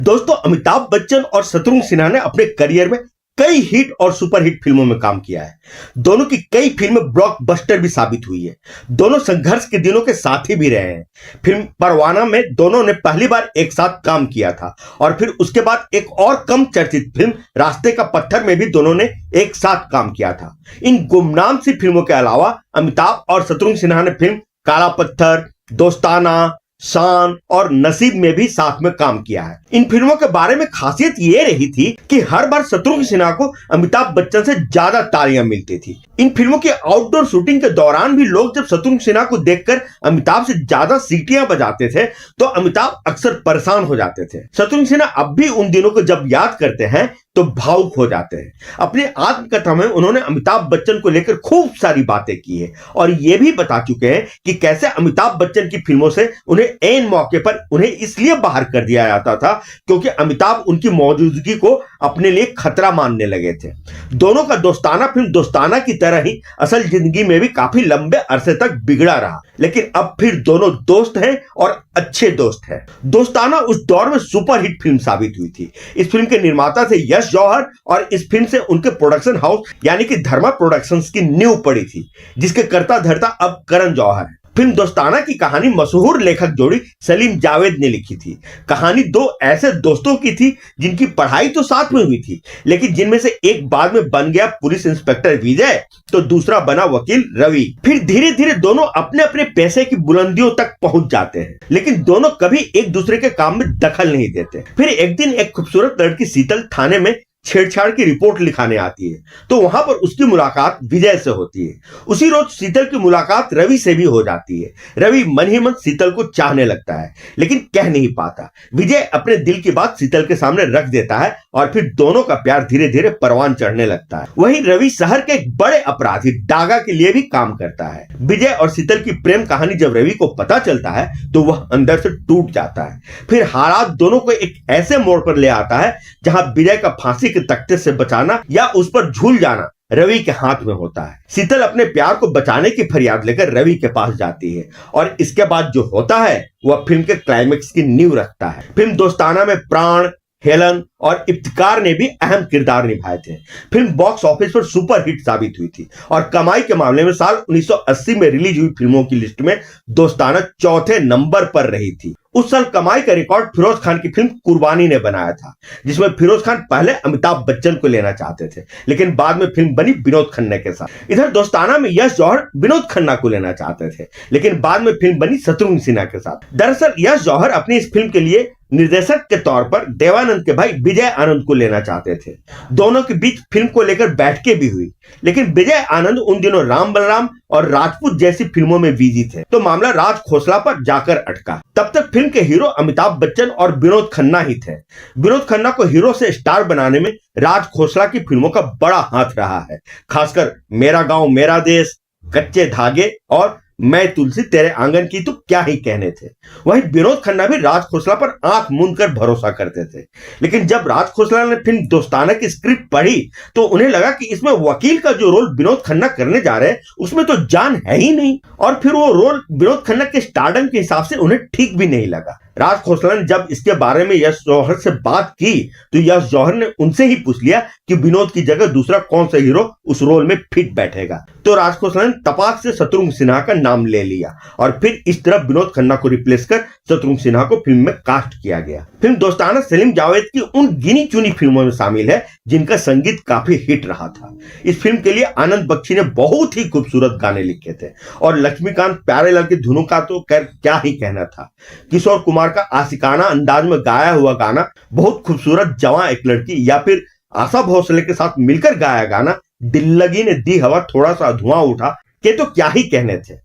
दोस्तों, अमिताभ बच्चन और शत्रुघ्न सिन्हा ने अपने करियर में कई हिट और सुपरहिट फिल्मों में काम किया है। दोनों की कई फिल्में ब्लॉकबस्टर भी साबित हुई है। दोनों संघर्ष के दिनों के साथी भी रहे हैं। फिल्म परवाना में दोनों ने पहली बार एक साथ काम किया था और फिर उसके बाद एक और कम चर्चित फिल्म रास्ते का पत्थर में भी दोनों ने एक साथ काम किया था। इन गुमनाम सी फिल्मों के अलावा अमिताभ और शत्रुघ्न सिन्हा ने फिल्म काला पत्थर, दोस्ताना, शान और नसीब में भी साथ में काम किया है। इन फिल्मों के बारे में खासियत ये रही थी कि हर बार शत्रुघ्न सिन्हा को अमिताभ बच्चन से ज्यादा तालियां मिलती थी। इन फिल्मों की आउटडोर शूटिंग के दौरान भी लोग जब शत्रुघ्न सिन्हा को देखकर अमिताभ से ज्यादा सीटियां बजाते थे तो अमिताभ अक्सर परेशान हो जाते थे। शत्रुघ्न सिन्हा अब भी उन दिनों को जब याद करते हैं तो भावुक हो जाते हैं। अपनी आत्मकथा में उन्होंने अमिताभ बच्चन को लेकर खूब सारी बातें की है और यह भी बता चुके हैं कि कैसे अमिताभ बच्चन की फिल्मों से उन्हें ऐन मौके पर उन्हें इसलिए बाहर कर दिया जाता था क्योंकि अमिताभ उनकी मौजूदगी को अपने लिए खतरा मानने लगे थे। दोनों का दोस्ताना फिल्म दोस्ताना की तरह ही असल जिंदगी में भी काफी लंबे अरसे तक बिगड़ा रहा, लेकिन अब फिर दोनों दोस्त हैं और अच्छे दोस्त हैं। दोस्ताना उस दौर में सुपरहिट फिल्म साबित हुई थी। इस फिल्म के निर्माता थे यश जौहर और इस फिल्म से उनके प्रोडक्शन हाउस यानी कि धर्मा प्रोडक्शंस की नींव पड़ी थी, जिसके कर्ता धर्ता अब करण जौहर है। फिल्म दोस्ताना की कहानी मशहूर लेखक जोड़ी सलीम जावेद ने लिखी थी। कहानी दो ऐसे दोस्तों की थी जिनकी पढ़ाई तो साथ में हुई थी, लेकिन जिनमें से एक बाद में बन गया पुलिस इंस्पेक्टर विजय तो दूसरा बना वकील रवि। फिर धीरे धीरे दोनों अपने अपने पैसे की बुलंदियों तक पहुंच जाते हैं, लेकिन दोनों कभी एक दूसरे के काम में दखल नहीं देते। फिर एक दिन एक खूबसूरत लड़की शीतल थाने में छेड़छाड़ की रिपोर्ट लिखाने आती है तो वहां पर उसकी मुलाकात विजय से होती है। उसी रोज शीतल की मुलाकात रवि से भी हो जाती है। रवि मन ही मन शीतल को चाहने लगता है लेकिन कह नहीं पाता। विजय अपने दिल की बात शीतल के सामने रख देता है और फिर दोनों का प्यार धीरे धीरे परवान चढ़ने लगता है। वहीं रवि शहर के एक बड़े अपराधी डागा के लिए भी काम करता है। विजय और शीतल की प्रेम कहानी जब रवि को पता चलता है तो वह अंदर से टूट जाता है। फिर हालात दोनों को एक ऐसे मोड़ पर ले आता है जहां विजय का फांसी के तख्ते से बचाना या उस पर झूल जाना रवि के हाथ में होता है। शीतल अपने प्यार को बचाने की फरियाद लेकर रवि के पास जाती है और इसके बाद जो होता है वह फिल्म के क्लाइमेक्स की नींव रखता है। फिल्म दोस्ताना में प्राण, हेलन और इफ्तिकार ने भी अहम किरदार निभाए थे। फिल्म बॉक्स ऑफिस पर सुपर हिट साबित हुई थी और कमाई के मामले में साल 1980 में रिलीज हुई फिल्मों की लिस्ट में दोस्ताना चौथे नंबर पर रही थी। उस साल कमाई का रिकॉर्ड फिरोज खान की फिल्म कुर्बानी ने बनाया था, जिसमें फिरोज खान पहले अमिताभ बच्चन को लेना चाहते थे लेकिन बाद में फिल्म बनी विनोद खन्ना के साथ। इधर दोस्ताना में यश जौहर विनोद खन्ना को लेना चाहते थे लेकिन बाद में फिल्म बनी शत्रुघ्न सिन्हा के साथ। दरअसल यश जौहर अपनी इस फिल्म के लिए निर्देशक के तौर पर देवानंद के भाई विजय आनंद को लेना चाहते थे। दोनों के बीच फिल्म को लेकर बैठकें भी हुई लेकिन विजय आनंद उन दिनों राम बलराम और राजपूत जैसी फिल्मों में बिजी थे तो मामला राज खोसला पर जाकर अटका। तब तक फिल्म के हीरो अमिताभ बच्चन और विनोद खन्ना ही थे। विनोद खन्ना को हीरो से स्टार बनाने में राज खोसला की फिल्मों का बड़ा हाथ रहा है, खासकर मेरा गांव मेरा देश, कच्चे धागे और मैं तुलसी तेरे आंगन की तो क्या ही कहने थे। वहीं विनोद खन्ना भी राज खोसला पर आंख मूंद कर भरोसा करते थे, लेकिन जब राज खोसला ने फिल्म दोस्ताना की स्क्रिप्ट पढ़ी तो उन्हें लगा कि इसमें वकील का जो रोल विनोद खन्ना करने जा रहे हैं उसमें तो जान है ही नहीं और फिर वो रोल विनोद खन्ना के स्टारडम के हिसाब से उन्हें ठीक भी नहीं लगा। राज खोसला ने जब इसके बारे में यश जौहर से बात की तो यश जौहर ने उनसे ही पूछ लिया कि विनोद की जगह दूसरा कौन सा हीरो उस रोल में फिट बैठेगा तो राज खोसला ने तपाक से शत्रुघ्न सिन्हा का नाम ले लिया और फिर इस तरह विनोद खन्ना को रिप्लेस कर शत्रुघ्न सिन्हा को फिल्म में कास्ट किया गया। फिल्म दोस्ताना सलीम जावेद की उन गिनी चुनी फिल्मों में शामिल है जिनका संगीत काफी हिट रहा था। इस फिल्म के लिए आनंद बख्शी ने बहुत ही खूबसूरत गाने लिखे थे और लक्ष्मीकांत प्यारेलाल की धुनों का तो क्या ही कहना था। किशोर कुमार का आशिकाना अंदाज में गाया हुआ गाना बहुत खूबसूरत जवां एक लड़की या फिर आशा भोसले के साथ मिलकर गाया गाना दिल लगी ने दी हवा थोड़ा सा धुआं उठा के तो क्या ही कहने थे।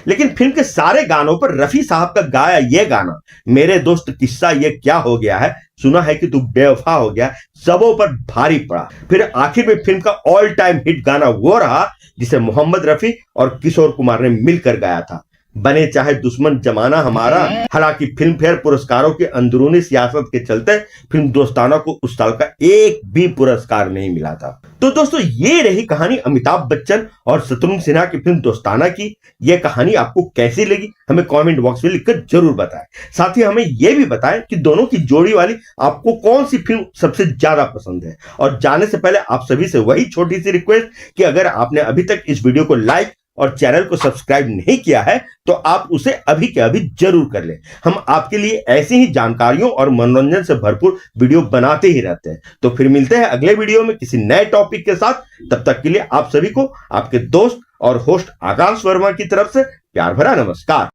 लेकिन फिल्म के सारे गानों पर रफी साहब का गाया यह गाना मेरे दोस्त किस्सा ये क्या हो गया है, सुना है कि तू बेवफा हो गया, सबों पर भारी पड़ा। फिर आखिर में फिल्म का ऑल टाइम हिट गाना वो रहा जिसे मोहम्मद रफी और किशोर कुमार ने मिलकर गाया था, बने चाहे दुश्मन जमाना हमारा। हालांकि फिल्म फेयर पुरस्कारों की अंदरूनी सियासत के चलते फिल्म दोस्ताना को उस साल का एक भी पुरस्कार नहीं मिला था। तो दोस्तों, ये रही कहानी अमिताभ बच्चन और शत्रुघ्न सिन्हा की फिल्म दोस्ताना की। यह कहानी आपको कैसी लगी हमें कमेंट बॉक्स में लिखकर जरूर बताएं। साथ ही हमें यह भी बताएं कि दोनों की जोड़ी वाली आपको कौन सी फिल्म सबसे ज्यादा पसंद है। और जाने से पहले आप सभी से वही छोटी सी रिक्वेस्ट कि अगर आपने अभी तक इस वीडियो को लाइक और चैनल को सब्सक्राइब नहीं किया है तो आप उसे अभी के अभी जरूर कर लें। हम आपके लिए ऐसी ही जानकारियों और मनोरंजन से भरपूर वीडियो बनाते ही रहते हैं। तो फिर मिलते हैं अगले वीडियो में किसी नए टॉपिक के साथ। तब तक के लिए आप सभी को आपके दोस्त और होस्ट आकाश वर्मा की तरफ से प्यार भरा नमस्कार।